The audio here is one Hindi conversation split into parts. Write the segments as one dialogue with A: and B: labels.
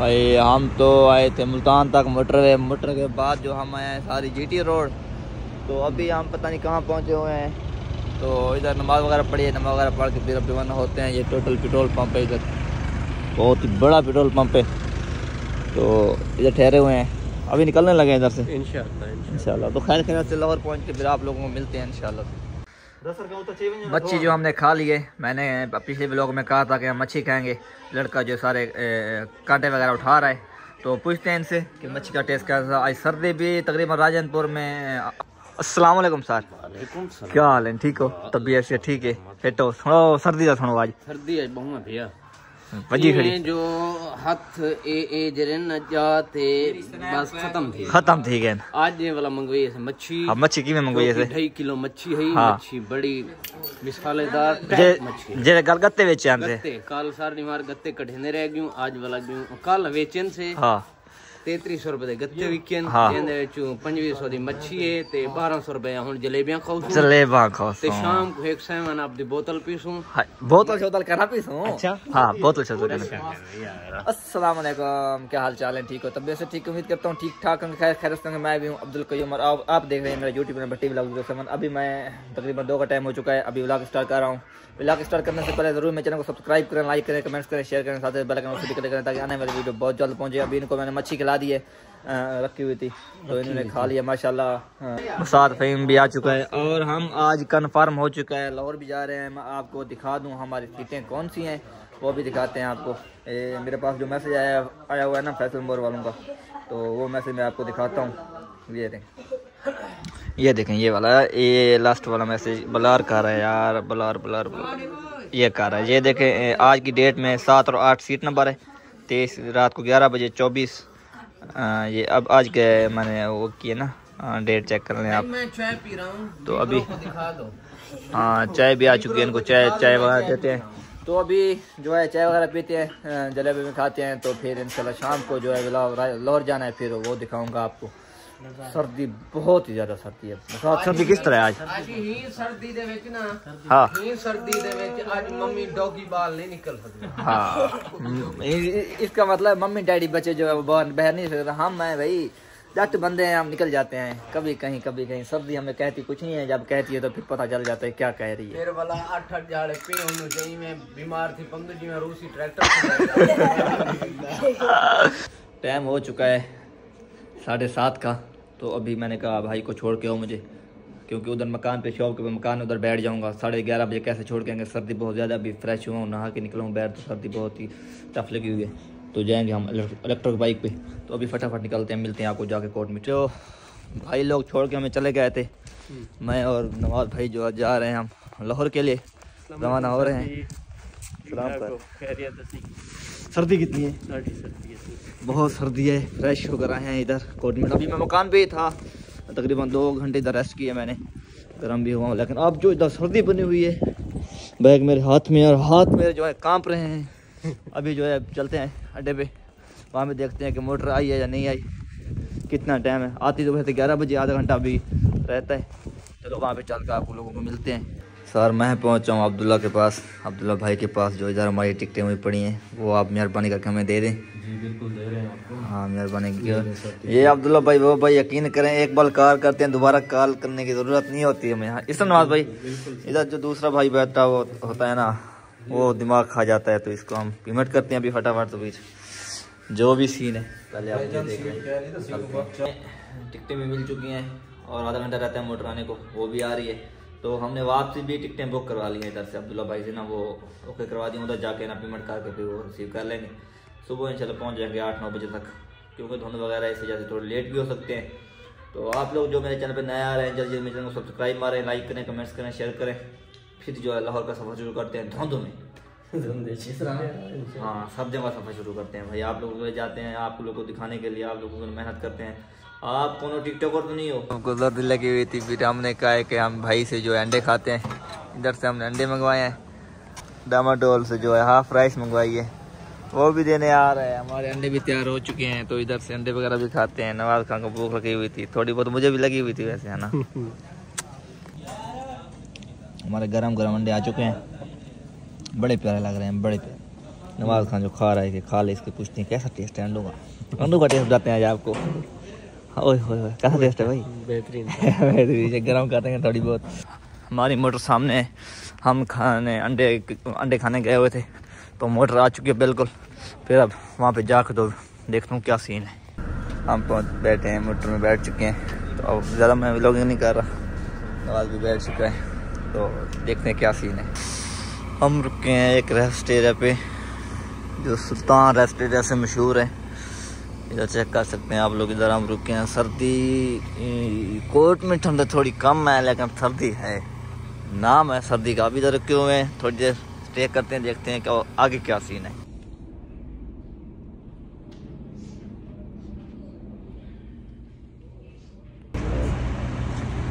A: भाई हम तो आए थे मुल्तान तक मोटर के बाद जो हम आए हैं सारी जीटी रोड। तो अभी हम पता नहीं कहाँ पहुँचे हुए हैं। तो इधर नमाज़ वगैरह पढ़ी है, नमाज़ वगैरह पढ़ के फिर अब रवाना होते हैं। ये टोटल पेट्रोल पंप है, इधर बहुत ही बड़ा पेट्रोल पंप है। तो इधर ठहरे हुए हैं, अभी निकलने लगे इधर से इंशाल्लाह। तो खैर खैर से लाहौर पहुँच के फिर आप लोगों को मिलते हैं इंशाल्लाह। मच्छी जो हमने खा ली है, मैंने पिछले व्लॉग में कहा था कि हम मच्छी खाएंगे। लड़का जो सारे कांटे वगैरह उठा रहा है, तो पूछते हैं इनसे कि मच्छी का टेस्ट कैसा। आज सर्दी भी तकरीबन राजनपुर में। अस्सलाम वालेकुम सर, क्या हाल है? ठीक हो? तबीयत से ठीक है? फिट हो? सुनो सर्दी का सुनो, आज
B: सर्दी है बहुत भैया।
A: वजी खड़ी
B: जो हाथ ए जरन जाते बस खत्म थी गए। आज ये वाला मंगवाई है मच्छी।
A: हाँ, मच्छी की में मंगवाई है
B: 2.5 किलो मच्छी है।
A: हाँ।
B: मच्छी बड़ी मिसालेदार मच्छी
A: जे गत्ते बेचे आंदे
B: कल सारी मार गत्ते कढ़ने रह गयूं। आज वाला गयूं कल वेचन से। हाँ 3300 रुपए गत्ते विकन।
A: हाँ।
B: 2500 दी मच्छी है ते 1200 रुपए हुन जलेबियां खाओ। ते शाम को एक सेवन आप दी बोतल पीसूं।
A: बोतल कहना पीसूं। अच्छा हाँ, बोतल अस्सलाम वालेकुम, क्या हाल चाल है? ठीक हो? तबीयत से ठीक, उम्मीद करता हूँ ठीक ठाक होंगे। खैर खैर से मैं भी हूँ अब्दुल कयूम और आप देख रहे हैं मेरा यूट्यूब में भट्टी व्लॉग। अभी मैं तकरीबन 2 का टाइम हो चुका है, अभी व्लॉग स्टार्ट कर रहा हूँ। व्लॉग स्टार्ट करने से पहले जरूर मेरे चैनल को सब्सक्राइब करें, लाइक करें, कमेंट्स करें, शेयर करें, साथ ही बेल आइकन को क्लिक करें ताकि आने वाली वीडियो बहुत जल्द पहुंचे। अभी इनको मैंने मच्छी खिला दी है, रखी हुई थी, तो इन्होंने खा लिया माशाल्लाह। साथ फहीम भी आ चुका है और हम आज कन्फर्म हो चुका है, लाहौर भी जा रहे हैं। मैं आपको दिखा दूं हमारी सीटें कौन सी हैं, वो भी दिखाते हैं आपको। मेरे पास जो मैसेज आया हुआ है ना फैसल मोर वालों का, तो वो मैसेज मैं आपको दिखाता हूँ। ये देखें ये वाला, ये लास्ट वाला मैसेज बलार कर रहा है यार, बलार ये कर रहा है। ये देखें आज की डेट में 7 और 8 सीट नंबर है। 23 रात को 11 बजे 24। ये अब आज के मैंने वो किए ना, डेट चेक कर लें आप।
B: मैं चाय पी रहा हूँ
A: तो अभी
B: दिखा दो।
A: हाँ चाय भी आ चुकी है, इनको चाय वगैरह देते हैं। तो अभी जो है चाय वगैरह पीते हैं, जलेबी में खाते हैं। तो फिर इंशाल्लाह शाम को जो है लाहौर जाना है, फिर वो दिखाऊंगा आपको। सर्दी बहुत ही ज्यादा सर्दी है। सर्दी किस तरह है आज?
B: सर्दी दे विच ना,
A: हाँ
B: सर्दी दे विच आज मम्मी डॉगी बाल नहीं निकल सकती।
A: हाँ इसका मतलब मम्मी डैडी बच्चे जो है वो बाहर नहीं सकते। हम हैं भाई जट बंदे हैं, हम निकल जाते हैं कभी कहीं। सर्दी हमें कहती कुछ नहीं है, जब कहती है तो फिर पता चल जाता है क्या कह रही है।
B: मेरे वाला 8 जाड़े पे होने चाहिए। मैं बीमार थी 15 जी में रूसी ट्रैक्टर।
A: टाइम हो चुका है 7:30 का। तो अभी मैंने कहा भाई को छोड़ के आओ मुझे, क्योंकि उधर मकान पे शॉप के मकान उधर बैठ जाऊंगा। 11:30 बजे कैसे छोड़ के आएंगे? सर्दी बहुत ज़्यादा। अभी फ्रेश हुआ हूँ, नहा के निकला हूँ बाहर, तो सर्दी बहुत ही टफ लगी हुई है। तो जाएंगे हम इलेक्ट्रिक बाइक पे। तो अभी फटाफट निकलते हैं, मिलते हैं आपको जाके कोर्ट में। तो भाई लोग छोड़ के हमें चले गए थे, मैं और नवाज भाई जो जा रहे हैं हम लाहौर के लिए रवाना हो रहे हैं। सर्दी कितनी है? बहुत सर्दी है। फ्रेश होकर आए हैं इधर कोर्ट में। अभी मैं मकान पे ही था, तकरीबन 2 घंटे इधर रेस्ट किया मैंने, गर्म भी हुआ हूँ। लेकिन अब जो इधर सर्दी बनी हुई है, बैग मेरे हाथ में और हाथ मेरे जो है कांप रहे हैं। अभी जो है चलते हैं अड्डे पे, वहाँ पे देखते हैं कि मोटर आई है या नहीं आई, कितना टाइम है। आती तो वैसे 11 बजे, आधा घंटा अभी रहता है। चलो वहाँ पे चल कर आप लोगों को मिलते हैं। सर मैं पहुँचा हूँ अब्दुल्ला के पास, अब्दुल्ला भाई के पास, जो इधर हमारी टिकटें हुई पड़ी हैं, वो आप मेहरबानी करके हमें दे दें।
B: जी बिल्कुल दे रहे हैं आपको।
A: हाँ मेहरबानी की। ये अब्दुल्ला भाई वो भाई यकीन करें, एक बार कॉल करते हैं, दोबारा कॉल करने की ज़रूरत नहीं होती है हमें। इस नवाज भाई इधर जो दूसरा भाई बैठा वो होता है ना, वो दिमाग खा जाता है, तो इसको हम पेमेंट करते हैं अभी फटाफट। तो बीच जो भी सीन है पहले आप देख रहे। टिकटें भी मिल चुकी हैं और आधा घंटा रहता है मोटर आने को, वो भी आ रही है। तो हमने वापसी भी टिकटें बुक करवा ली हैं इधर से अब्दुल्ला भाई से ना, वो ओके करवा दी। उधर जाके ना पेमेंट करके फिर वो रिसीव कर लेंगे। सुबह इंशाल्लाह पहुंच जाएंगे 8-9 बजे तक, क्योंकि धुंध वगैरह इस वजह से थोड़े लेट भी हो सकते हैं। तो आप लोग जो मेरे चैनल पर नया आ रहे हैं, जल्दी मेरे चैनल को सब्सक्राइब मारें, लाइक करें, कमेंट्स करें, शेयर करें। फिर जो है लाहौर का सफ़र शुरू करते हैं धुंध में। हाँ सब जगह सफ़र शुरू करते हैं भाई। आप लोग जाते हैं, आप लोगों को दिखाने के लिए, आप लोगों को मेहनत करते हैं। आप कौन टिकटॉकर तो नहीं हो? हमको दर्द लगी हुई थी, फिर हमने कहा है कि हम भाई से जो है अंडे खाते हैं। इधर से हमने अंडे मंगवाए हैं, डामाडोल से जो है हाफ राइस मंगवाई है, वो भी देने आ रहा है। हमारे अंडे भी तैयार हो चुके हैं, तो इधर से अंडे वगैरह भी खाते हैं। नवाज खान को भूख लगी हुई थी, थोड़ी बहुत मुझे भी लगी हुई थी वैसे, है ना। हमारे गरम गरम अंडे आ चुके हैं, बड़े प्यारे लग रहे हैं, बड़े प्यारे। नवाज खान जो खा रहा है कि खा ले, इसके पूछते हैं कैसा टेस्ट है अंडों का। अंडों का टेस्ट बताते हैं आज आपको। ओए होए कैसा टेस्ट है भाई? बेहतरीन बेहतरीन। गर्म करते हैं थोड़ी बहुत। हमारी मोटर सामने है, हम खाने अंडे खाने गए हुए थे तो मोटर आ चुकी है बिल्कुल। फिर अब वहाँ पे जाकर तो देखता हूँ क्या सीन है। हम बैठे हैं, मोटर में बैठ चुके हैं तो अब ज़्यादा मैं व्लॉगिंग नहीं कर रहा। नवाज भी बैठ चुका है तो देखते हैं क्या सीन है। हम रुके हैं एक रेस्ट एरिया पे जो सुल्तान रेस्ट एरिया से मशहूर है। इधर चेक कर सकते हैं आप लोग, इधर हम रुके हैं। सर्दी कोट में ठंड थोड़ी कम है लेकिन सर्दी है, नाम है सर्दी का। अभी इधर रुके हुए हैं, थोड़ी देर स्टे करते हैं, देखते हैं कि आगे क्या सीन है।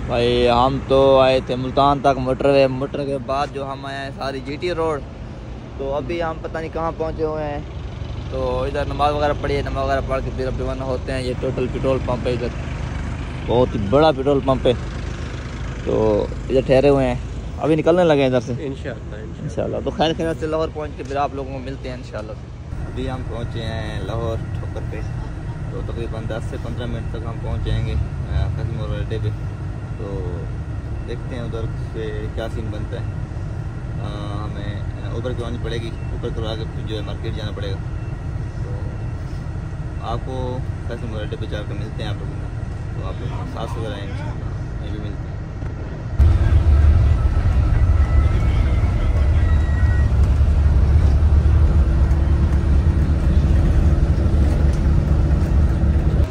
A: भाई हम तो आए थे मुल्तान तक मोटरवे, मोटर के बाद जो हम आए हैं सारी जीटी रोड। तो अभी हम पता नहीं कहाँ पहुँचे हुए हैं। तो इधर नमाज़ वगैरह पढ़ी है, नमाज़ वगैरह पढ़ के फिर अब रवाना होते हैं। ये टोटल पेट्रोल पंप है, इधर बहुत ही बड़ा पेट्रोल पंप है। तो इधर ठहरे हुए हैं, अभी निकलने लगे हैं इधर से इंशाल्लाह। तो खैर खैर से लाहौर पहुँच के फिर आप लोगों को मिलते हैं इंशाल्लाह। अभी हम पहुँचे हैं लाहौर ठोकर पे, तो तकरीबन 10 से 15 मिनट तक हम पहुँच जाएँगे कश्मीर अड्डे पे। तो देखते हैं उधर से क्या सीन बनता है। हमें ऊपर करवानी पड़ेगी, ऊपर करवा के जो है मार्केट जाना पड़ेगा। तो आपको कश्मीर अड्डे पे जाकर मिलते हैं आप लोगों को। तो आप लोग साथ वगैरह आएंगे, ये भी मिलते हैं।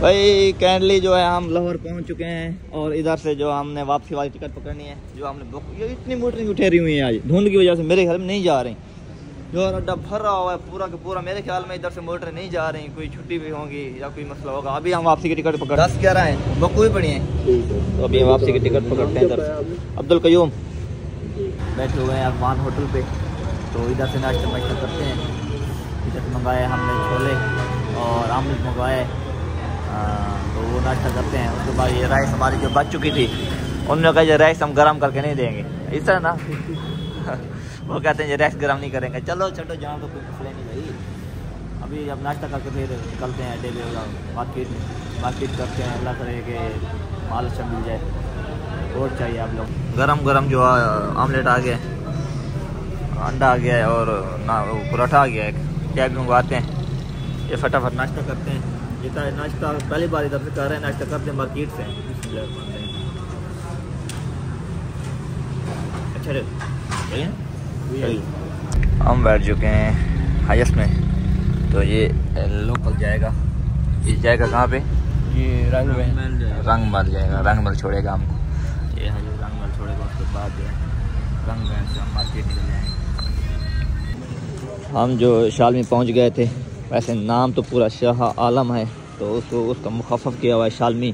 A: भाई कैंडली जो है हम लाहौर पहुंच चुके हैं और इधर से जो हमने वापसी वाली टिकट पकड़नी है जो हमने बुक। ये इतनी मोटर नहीं उठेरी हुई है आज धुंध की वजह से, मेरे ख्याल में नहीं जा रही। जो अड्डा भर रहा हुआ है पूरा का पूरा, मेरे ख्याल में इधर से मोटर नहीं जा रही। कोई छुट्टी भी होगी या कोई मसला होगा। अभी हम वापसी की टिकट पकड़ 10-11 है, बुक हुई पड़ी है। तो अभी हम वापसी की टिकट पकड़ते हैं। इधर अब्दुल कयूम बैठे हुए हैं अफगान होटल पे। तो इधर से नाश्ता वाश्ता करते हैं। इधर से मंगाए हमने छोले और आमलेट मंगवाए, तो वो नाश्ता करते हैं। उसके बाद ये राइस हमारी जो बच चुकी थी, उन्होंने कहा ये राइस हम गरम करके नहीं देंगे, इस तरह ना वो कहते हैं ये राइस गरम नहीं करेंगे। चलो छोटो जहाँ तो कोई मसले नहीं भाई। अभी अब नाश्ता करके फिर निकलते हैं डेली मार्केट में, मार्केट करते हैं। अल्लाह करे कि माल अच्छा मिल जाए। और चाहिए आप लोग गरम गरम जो आमलेट आ गया, अंडा आ गया है और ना पराठा आ गया है, क्या भी मंगवाते हैं। ये फटाफट नाश्ता करते हैं। ये नाश्ता पहली बार इधर से कर रहे हैं, नाश्ता करते हैं मार्केट से। अच्छा हम बैठ चुके हैं हाईएस्ट में। तो ये लोकल जाएगा, ये जाएगा कहाँ पे? ये रंगमल जाएगा, रंगमल छोड़ेगा हमको। ये रंगमल छोड़ेगा, उसके बाद जो है रंगमल से हम मार्केट निकल जाएंगे। हम जो शालमी पहुँच गए थे, वैसे नाम तो पूरा शाह आलम है तो उसका मुखफ़फ़ किया हुआ है शालमी।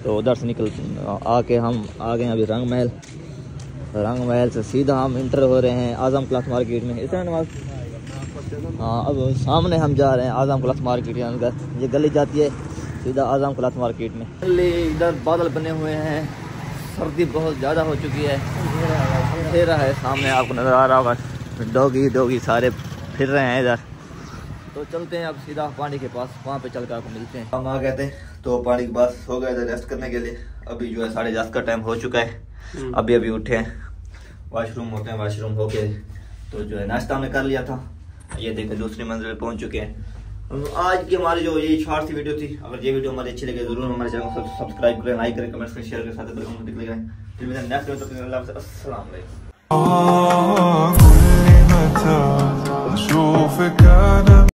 A: तो उधर से निकल आके हम आ गए अभी रंग महल से सीधा हम इंटर हो रहे हैं आज़म क्लास मार्केट में। इस तरह हाँ, अब सामने हम जा रहे हैं आज़म क्लास मार्केट के अंदर। ये गली जाती है सीधा आज़म क्लास मार्केट में। इधर बादल बने हुए हैं, सर्दी बहुत ज़्यादा हो चुकी है। अंधेरा है, सामने आपको नज़र आ रहा होगा डॉगी सारे फिर रहे हैं इधर। तो चलते हैं अब सीधा पानी के पास, वहाँ पे चल कर आपको मिलते हैं। हम आ गए थे तो पानी के पास हो गए थे रेस्ट करने के लिए। अभी जो है 10:30 का टाइम हो चुका है। अभी वोटे हैं, वॉशरूम होते हैं, वॉशरूम हो के तो जो है नाश्ता हमने कर लिया था। ये देखें दूसरी मंजिल पे पहुँच चुके हैं। आज की हमारी जो ये शॉर्ट सी वीडियो थी, अगर ये वीडियो हमारी अच्छी लगे जरूर हमारे चैनल को सब्सक्राइब करें, लाइक करें, कमेंट्स करें, शेयर करें, साथ ही नेक्स्ट वीडियो। अस्सलाम वालेकुम।